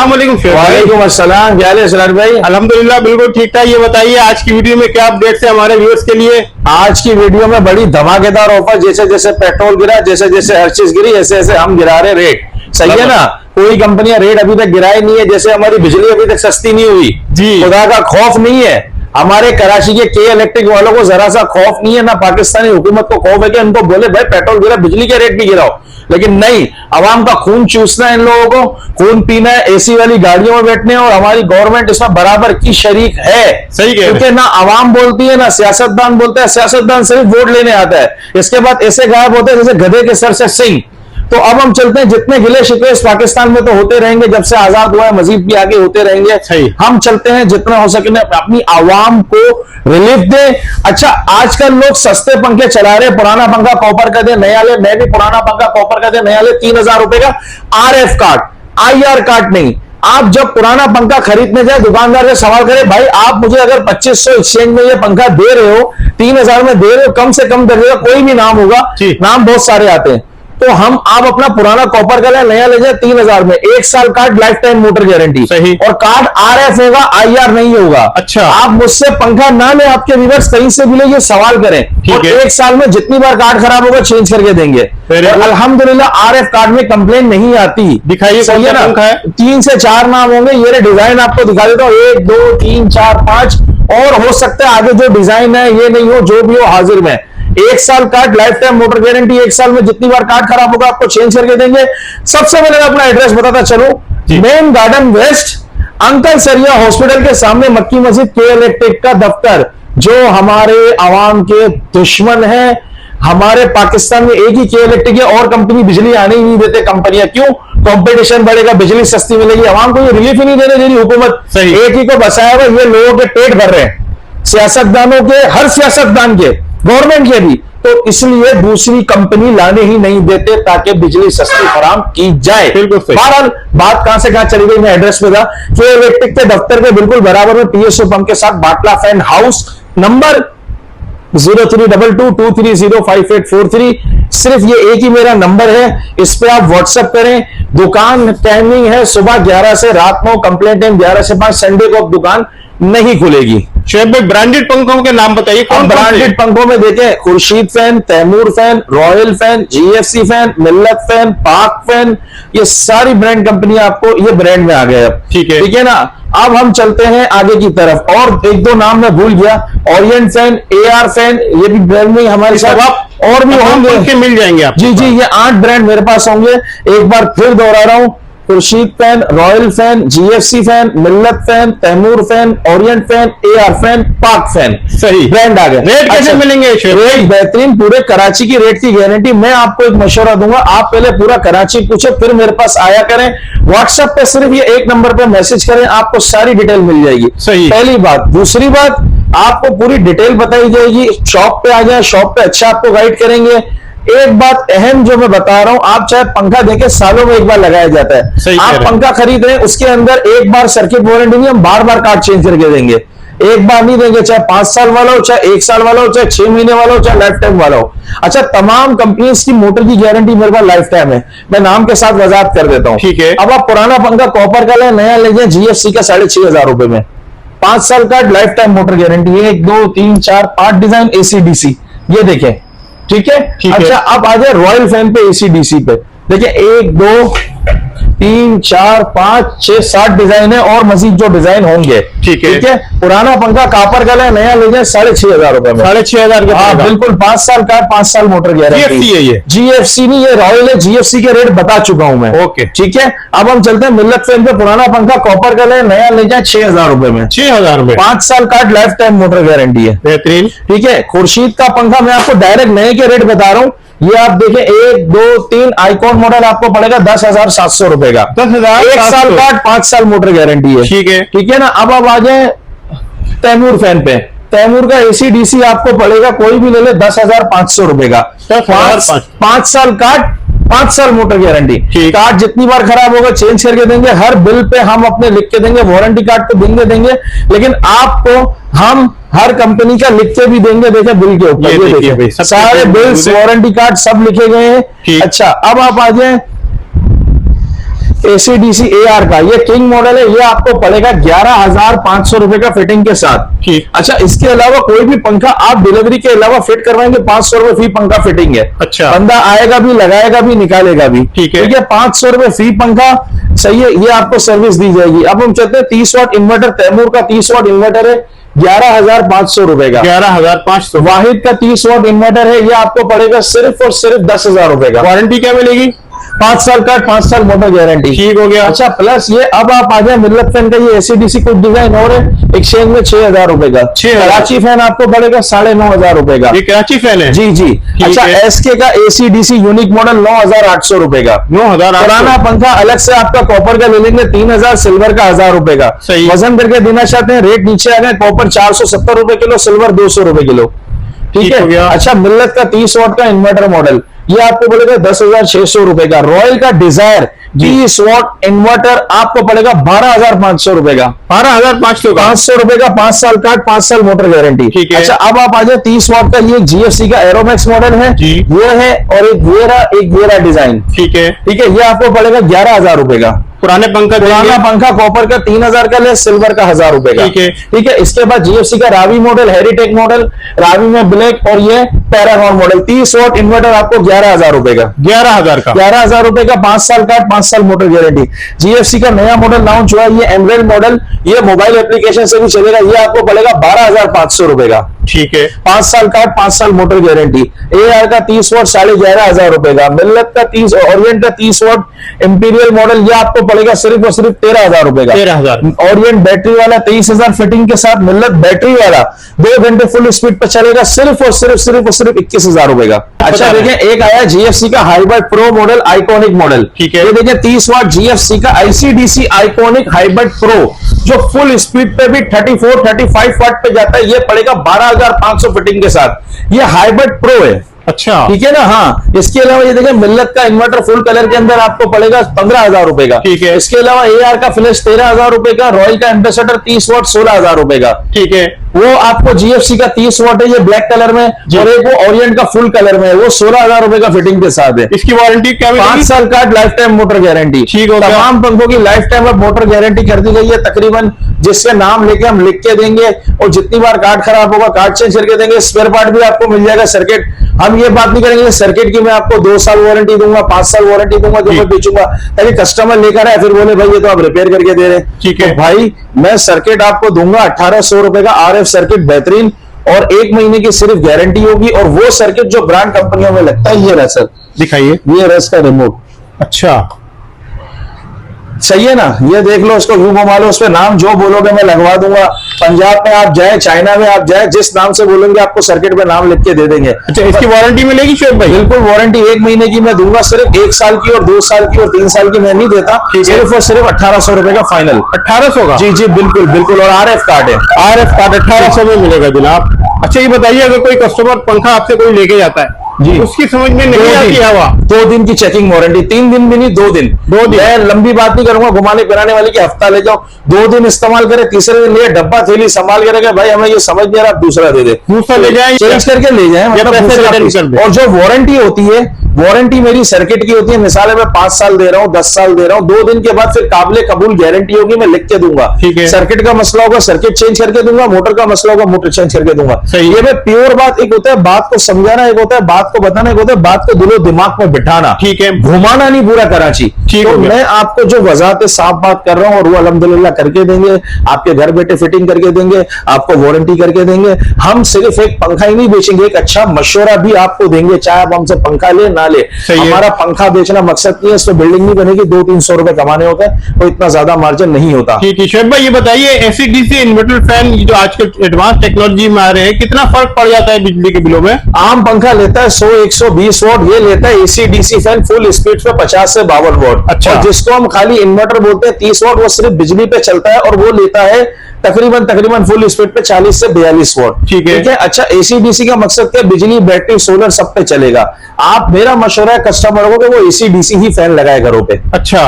अस्सलाम वालेकुम शेख भाई। वालेकुम अस्सलाम, क्या हाल है सलार भाई? अल्हम्दुलिल्लाह बिल्कुल ठीक ठाक। ये बताइए आज की वीडियो में क्या अपडेट्स है हमारे व्यूअर्स के लिए? आज की वीडियो में बड़ी धमाकेदार ऑफर, जैसे जैसे पेट्रोल गिरा, जैसे जैसे हर चीज गिरी, ऐसे ऐसे हम गिरा रहे रेट। सही है ना? कोई कंपनियां रेट अभी तक गिराई नहीं है, जैसे हमारी बिजली अभी तक सस्ती नहीं हुई जी। खुदा का खौफ नहीं है। हमारे कराची के इलेक्ट्रिक वालों को जरा सा खौफ नहीं है, ना पाकिस्तानी हुकूमत को खौफ है कि उनको बोले भाई पेट्रोल गिरा, बिजली के रेट भी गिराओ। लेकिन नहीं, अवाम का खून चूसना है, इन लोगों को खून पीना है, एसी वाली गाड़ियों में बैठने, और हमारी गवर्नमेंट इसमें बराबर की शरीक है। सही कह रहे हैं। क्योंकि ना अवाम बोलती है ना सियासतदान बोलते हैं। सियासतदान सिर्फ वोट लेने आता है, इसके बाद ऐसे गायब होते हैं जैसे गधे के सर से सिंह। तो अब हम चलते हैं, जितने गिले शिकवे इस पाकिस्तान में तो होते रहेंगे, जब से आजाद हुआ है, मजीद भी आगे होते रहेंगे। सही। हम चलते हैं, जितना हो सके अपनी आवाम को रिलीफ दे। अच्छा, आजकल लोग सस्ते पंखे चला रहे, पुराना पंखा कॉपर का दे नया ले, मैं भी पुराना पंखा कॉपर का दे नया ले, 3000 रुपए का RF कार्ड, IR कार्ड नहीं। आप जब पुराना पंखा खरीदने जाए, दुकानदार से सवाल करें, भाई आप मुझे अगर 2500 एक्सचेंज में ये पंखा दे रहे हो, 3000 में दे रहे हो, कम से कम दर्जे का कोई भी नाम होगा, नाम बहुत सारे आते हैं। तो हम आप अपना पुराना कॉपर का नया ले जाए 3000 में, 1 साल card, life time motor guarantee. सही। और कार्ड RF होगा, IR नहीं होगा। अच्छा। आप मुझसे पंखा ना ले, आपके व्यूअर्स कहीं से भी ले, ये सवाल करें, और 1 साल में जितनी बार कार्ड खराब होगा चेंज करके देंगे। और अल्हम्दुलिल्लाह RF कार्ड में कंप्लेन नहीं आती। दिखाइए, सही है ना? 3 से 4 नाम होंगे, ये डिजाइन आपको दिखा देता हूँ, 1 2 3 4 5, और हो सकता है आगे जो डिजाइन है ये नहीं हो, जो भी हो हाजिर में। 1 साल card, life time motor guarantee, 1 साल में जितनी बार कार्ड खराब होगा आपको चेंज करके देंगे। सबसे पहले अपना एड्रेस बताता चलो, मेन गार्डन वेस्ट, अंकल सरिया हॉस्पिटल के सामने मक्की मस्जिद, के इलेक्ट्रिक का दफ्तर, जो हमारे आवाम के दुश्मन है। हमारे पाकिस्तान में एक ही के इलेक्ट्रिक है, और कंपनी बिजली आने ही नहीं देते। कंपनियां क्यों? कंपटीशन बढ़ेगा, बिजली सस्ती मिलेगी, आवाम को ये रिलीफ ही नहीं देने दे रही हुकूमत। एक ही को बसाया हुआ, ये लोगों के पेट भर रहे हैं, सियासतदानों के, हर सियासतदान के, गवर्नमेंट के भी। तो इसलिए दूसरी कंपनी लाने ही नहीं देते ताकि बिजली सस्ती फराम की जाए। बहरहाल बात कहां से कहां चली गई, मैं एड्रेस पे था, के इलेक्ट्रिक के दफ्तर के बिल्कुल बराबर में PSO पंप के साथ बाटला फैन हाउस, नंबर 0322230543। सिर्फ ये एक ही मेरा नंबर है, इस पे आप व्हाट्सएप करें। दुकान टाइमिंग है सुबह 11 से रात 9, कंप्लेंट टाइम 11 से 5, संडे को अब दुकान नहीं खुलेगी। शेख भाई ब्रांडेड पंखों के नाम बताइए, कौन ब्रांडेड पंखों में देखें, Khurshid fan, Taimur fan, royal fan, GFC fan, Millat fan, Pak fan, ये सारी ब्रांड कंपनी आपको ये ब्रांड में आ गए अब। ठीक है ना? अब हम चलते हैं आगे की तरफ, और 1-2 नाम मैं भूल गया, ओरिएंट फैन, AR फैन, ये भी ब्रांड में हमारे साथ और भी होंगे, मिल जाएंगे आप। जी, ये 8 ब्रांड मेरे पास होंगे। एक बार फिर दोहरा रहा हूं, Khurshid fan, royal fan, GFC fan, Millat fan, Taimur fan, Orient fan, AR fan, Pak fan, सही ब्रांड आ गए। रेट कैसे मिलेंगे? रेट बेहतरीन, पूरे कराची की रेट की गारंटी। मैं आपको एक मशवरा दूंगा, आप पहले पूरा कराची पूछे, फिर मेरे पास आया करें। व्हाट्सएप पे सिर्फ ये एक नंबर पे मैसेज करें, आपको सारी डिटेल मिल जाएगी। सही। पहली बात। दूसरी बात, आपको पूरी डिटेल बताई जाएगी। शॉप पे आ जाए, शॉप पे अच्छा आपको गाइड करेंगे। एक बात अहम जो मैं बता रहा हूं, आप चाहे पंखा देखें, सालों में एक बार लगाया जाता है। आप पंखा खरीद रहे हैं, उसके अंदर एक बार सर्किट वारंटी नहीं, हम बार बार कार्ड चेंज करके देंगे। एक बार नहीं देंगे, चाहे 5 साल वाला हो, चाहे 1 साल वाला हो, चाहे 6 महीने वाला हो, चाहे लाइफ टाइम वाला हो। अच्छा, तमाम कंपनीज की मोटर की गारंटी मेरे पास लाइफ टाइम है, मैं नाम के साथ वजाहत कर देता हूं। ठीक है। अब आप पुराना पंखा कॉपर का ले, नया ले जाए GFC का 6500 रुपए में, 5 साल card, life time motor guarantee, 1 2 3 4 5 design AC/DC, ये देखें। ठीक है? अच्छा, अब आ जाए रॉयल फैन पे, AC/DC पे देखिए, 1 2 3 4 5 6 7 डिजाइन है, और मजीद जो डिजाइन होंगे। ठीक है? पुराना पंखा कापर का ले, नया ले जाए 6500 रुपए में, 6500 का। हाँ बिल्कुल, 5 साल का, 5 साल मोटर गारंटी है। ये GFC नहीं, ये रॉयल है। GFC के रेट बता चुका हूं मैं। ओके, ठीक है। अब हम चलते हैं मिल्लत फैन पे, पुराना पंखा कॉपर का ले, नया ले जाए 6000 रुपए में, 6000 रुपए, 5 साल card, life time motor guarantee है। बेहतरीन। ठीक है? खुर्शीद का पंखा मैं आपको डायरेक्ट नए के रेट बता रहा हूं, ये आप देखें, 1 2 3 आइकॉन मॉडल आपको पड़ेगा 10,700 रुपए का, 10,000, 1 साल कार्ड, 5 साल मोटर गारंटी है। ठीक है ना? अब आप आ जाए तैमूर फैन पे, तैमूर का AC/DC आपको पड़ेगा, कोई भी ले ले, 10,500 रुपए का, 5 साल कार्ड, 5 साल मोटर गारंटी। कार्ड जितनी बार खराब होगा चेंज करके देंगे, हर बिल पे हम अपने लिख के देंगे, वारंटी कार्ड तो देंगे, लेकिन आपको हम हर कंपनी का लिख के भी देंगे। देखे बिल के ऊपर, ये देखिए सारे बिल्स, वारंटी कार्ड सब लिखे गए हैं। अच्छा, अब आप आ जाए ACDC AR का ये किंग मॉडल है, ये आपको पड़ेगा 11,500 रुपए का फिटिंग के साथ। ठीक। अच्छा, इसके अलावा कोई भी पंखा आप डिलीवरी के अलावा फिट करवाएंगे 500 रुपए फी पंखा फिटिंग है। अच्छा। बंदा आएगा भी, लगाएगा भी, निकालेगा भी। ठीक है। 500 रुपए फी पंखा, सही है, ये आपको सर्विस दी जाएगी। अब हम चलते हैं 30 वाट इन्वर्टर, तैमूर का 30 वाट इन्वर्टर है 11,500 रुपए का। 11,500। वाहिद का 30 वाट इन्वर्टर है, ये आपको पड़ेगा सिर्फ और सिर्फ 10,000 रुपए का। वारंटी क्या मिलेगी? 5 साल का, 5 साल मोटर गारंटी। ठीक हो गया। अच्छा, प्लस ये अब आप आ जाए मिल्लत फैन का, ये ACDC कुछ डिजाइन और है, एक्सचेंज में 6,000 रुपए का। 6,000। कराची फैन आपको पड़ेगा 9,500 रुपए का। ये कराची फैन है? जी जी। अच्छा, है। SK का ACDC यूनिक मॉडल 9,800 रुपए का। 9,800। पुराना पंखा अलग से आपका कॉपर का ले लेंगे 3,000, सिल्वर का 1,000 रुपए का। सही। वजन करके देना चाहते हैं, रेट नीचे आ गए, कॉपर 470 रुपए किलो, सिल्वर 200 रुपए किलो। ठीक हो है। गया। अच्छा, मिल्लत का 30 वाट का इन्वर्टर मॉडल, ये आपको पड़ेगा 10,600 रुपए का। रॉयल का डिजायर 30 वाट इन्वर्टर आपको पड़ेगा 12,500 रुपए का। 12,500 का। 500 रुपए का 5 साल का, 5 साल मोटर गारंटी। ठीक है। अच्छा, अब आप आ जाए 30 वाट का, ये GFC का एरोमैक्स मॉडल है जी। ये है, और एक ये रहा डिजाइन। ठीक है। ठीक है, ये आपको पड़ेगा 11,000 रुपए का। पुराने पंखा पुराना देंगे। पंखा कॉपर का 3,000 का ले, सिल्वर का 1,000 रुपए का। ठीक है। ठीक है। इसके बाद GFC का रावी मॉडल, हेरीटेक मॉडल, रावी में ब्लैक, और ये पैरागॉन मॉडल 30 वाट इन्वर्टर आपको 11,000 रुपए का। 11,000 का। 11,000 रुपए का, 5 साल का, 5 साल मोटर गारंटी। GFC का नया मॉडल लॉन्च हुआ है, ये एमरेल्ड मॉडल, ये मोबाइल एप्लीकेशन से भी चलेगा, ये आपको पड़ेगा 12,500 रुपए का। ठीक है। 5 साल का, 5 साल मोटर गारंटी। AR का 30 वाट 11,500 रुपए का। मिल्लत का 30, ओरिएंट का 30 वाट इंपीरियल मॉडल, ये आपको पड़ेगा सिर्फ और सिर्फ 13,000 रुपए का। 13,000। ओरिएंट बैटरी वाला 23,000 फिटिंग के साथ, मिल्लत बैटरी वाला 2 घंटे फुल स्पीड पर चलेगा, सिर्फ और सिर्फ 21,000 रुपए का। अच्छा, देखिए एक आया GFC का hybrid pro model, iconic model. ठीक है। ये देखिए 30 वाट GFC का ICDC आइकॉनिक हाइब्रिड प्रो, जो फुल स्पीड पे भी 34-35 वाट पे जाता है, ये पड़ेगा 12,500 फिटिंग के साथ। ये हाइब्रिड प्रो है। अच्छा। ठीक है ना। हाँ, इसके अलावा ये देखिए मिल्लत का इन्वर्टर फुल कलर के अंदर आपको पड़ेगा 15,000 रुपए का। ठीक है। इसके अलावा AR का फ्लैश 13,000 रुपए का, रॉयल का एम्बेसडर 30 वाट 16,000 रुपए का। ठीक है। वो आपको GFC का 30 वाट है, ये ब्लैक कलर में, और एक वो ओरिएंट का फुल कलर में है, वो 16,000 रुपए का फिटिंग के साथ है। इसकी वारंटी क्या मिलेगी? 5 साल का लाइफ टाइम मोटर गारंटी। ठीक हो गया। तमाम पंखों की लाइफ टाइम अब मोटर गारंटी कर दी गई है तकरीबन, जिसके नाम लेके हम लिख के देंगे, और जितनी बार कार्ड खराब होगा कार्ड चेंज करके देंगे। स्पेयर पार्ट भी आपको मिल जाएगा। सर्किट हम ये बात नहीं करेंगे सर्किट की मैं आपको 2 साल वारंटी दूंगा, 5 साल वारंटी दूंगा जो मैं बेचूंगा, ताकि कस्टमर लेकर आए फिर बोले भाई ये तो आप रिपेयर करके दे रहे हैं। ठीक है। तो भाई मैं सर्किट आपको दूंगा 1,800 रुपए का, RF सर्किट बेहतरीन, और 1 महीने की सिर्फ गारंटी होगी। और वो सर्किट जो ब्रांड कंपनियों में लगता है, ये रहा सर, दिखाइए। ये रहा इसका रिमोट। अच्छा। सही है ना, ये देख लो, उसको व्यू घुमा लो, उस पर नाम जो बोलोगे मैं लगवा दूंगा। पंजाब में आप जाए, चाइना में आप जाए, जिस नाम से बोलेंगे आपको सर्किट पे नाम लिख के दे देंगे। अच्छा, इसकी वारंटी मिलेगी शोएब भाई? बिल्कुल वारंटी 1 महीने की मैं दूंगा, सिर्फ 1 साल की और 2 साल की और 3 साल की मैं नहीं देता। सिर्फ और सिर्फ 1,800 रुपए का फाइनल। 1,800 का? जी जी बिल्कुल बिल्कुल। और RF कार्ड है। RF कार्ड 1,800 में मिलेगा जनाब। अच्छा, ये बताइए अगर कोई कस्टमर पंखा आपसे कोई लेके जाता है जी, उसकी समझ में नहीं आती हवा, 2 दिन की चेकिंग वारंटी, 3 दिन भी नहीं, 2 दिन। 2 दिन। मैं लंबी बात नहीं करूंगा, घुमाने फिराने वाले की हफ्ता ले जाओ, 2 दिन इस्तेमाल करे, तीसरे दिन लिए डब्बा थैली संभाल के रखे, भाई हमें ये समझ नहीं आ रहा, आप दूसरा दे दे, दूसरा ले जाए, चेंज करके ले जाए, मतलब पैसे दूसरा रिटर्न पीस। कर दे। और जो वारंटी होती है, वारंटी मेरी सर्किट की होती है, मिसाल है मैं 5 साल दे रहा हूँ, 10 साल दे रहा हूँ, 2 दिन के बाद फिर काबिले कबूल गारंटी होगी, मैं लिख के दूंगा। ठीक है। सर्किट का मसला होगा सर्किट चेंज करके दूंगा, मोटर का मसला होगा मोटर चेंज करके दूंगा। सही। ये मैं प्योर बात, एक होता है बात को समझाना, एक होता है बात को बताना, एक होता है बात को दिलो दिमाग में बिठाना। ठीक है। घुमाना नहीं पूरा कराची। ठीक तो हो गया। मैं आपको जो वजाहत साफ बात कर रहा हूँ, और वो अल्हम्दुलिल्लाह करके देंगे, आपके घर बैठे फिटिंग करके देंगे, आपको वारंटी करके देंगे। हम सिर्फ एक पंखा ही नहीं बेचेंगे, एक अच्छा मशवरा भी आपको देंगे, चाहे आप हमसे पंखा ले ना ले। सही है। हमारा पंखा बेचना मकसद नहीं है, इसमें बिल्डिंग नहीं बनेगी, 200-300 रुपए कमाने होते हैं, तो इतना ज्यादा मार्जिन नहीं होता। ठीक है। शोएब भाई ये बताइए ACDC इन्वर्टर फैन जो आजकल एडवांस टेक्नोलॉजी में आ रहे हैं, कितना फर्क पड़ जाता है बिजली के बिलों में? आम पंखा लेता है 100-120 वाट, ये लेता है ACDC फैन फुल स्पीड पे 50 से 52 वाट। अच्छा। और जिसको हम खाली इन्वर्टर बोलते हैं 30 वाट, वो सिर्फ बिजली पे चलता है, और वो लेता है तकरीबन फुल स्पीड पे 40 से 42 वाट। ठीक है। अच्छा, ACDC का मकसद क्या, बिजली बैटरी सोलर सब पे चलेगा। आप, मेरा मशवरा है कस्टमर को कि वो ACDC ही फैन लगाए घरों पे। अच्छा,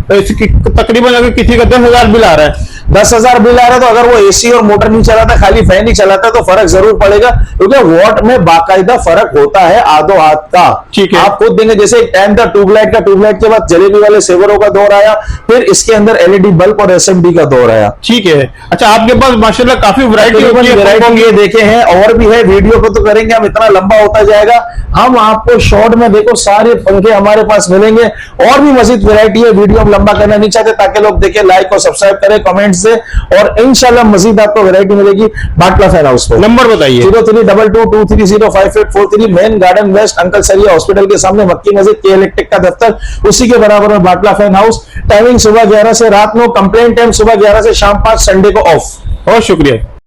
तो इसकी तकरीबन अगर किसी का 10,000 बिल आ रहा है 10,000 बिल आ रहा है, तो अगर वो एसी और मोटर नहीं चलाता, खाली फैन ही चलाता, तो फर्क जरूर पड़ेगा, क्योंकि वॉट में बाकायदा फर्क होता है आधो हाथ का। ठीक है। आप खुद देंगे, जैसे एक टाइम था ट्यूबलाइट का, ट्यूबलाइट के बाद जलेबी वाले सेवरों का दौर आया, फिर इसके अंदर एलईडी बल्ब और एसएमडी का दौर आया। ठीक है। अच्छा, आपके पास माशाल्लाह काफी वैरायटी ये देखे हैं, और भी है, वीडियो को तो करेंगे हम, इतना लंबा होता जाएगा। हम आपको शॉर्ट में देखो सारे पंखे हमारे पास मिलेंगे, और भी मजीद वैरायटी है। वीडियो हम लंबा करना नहीं चाहते, ताकि लोग देखें, लाइक और सब्सक्राइब करें, कमेंट से, और इंशाल्लाह मजीद आपको वैरायटी मिलेगी बाटला फैन हाउस पे। नंबर बताइए। 0322230543, मेन गार्डन वेस्ट, अंकल सरिया हॉस्पिटल के सामने, मक्की मस्जिद, के इलेक्ट्रिक का दफ्तर, उसी के बराबर में बाटला फैन हाउस। टाइमिंग सुबह 11 से रात 9, कंप्लेंट टाइम सुबह 11 से शाम 5, संडे को ऑफ। बहुत शुक्रिया।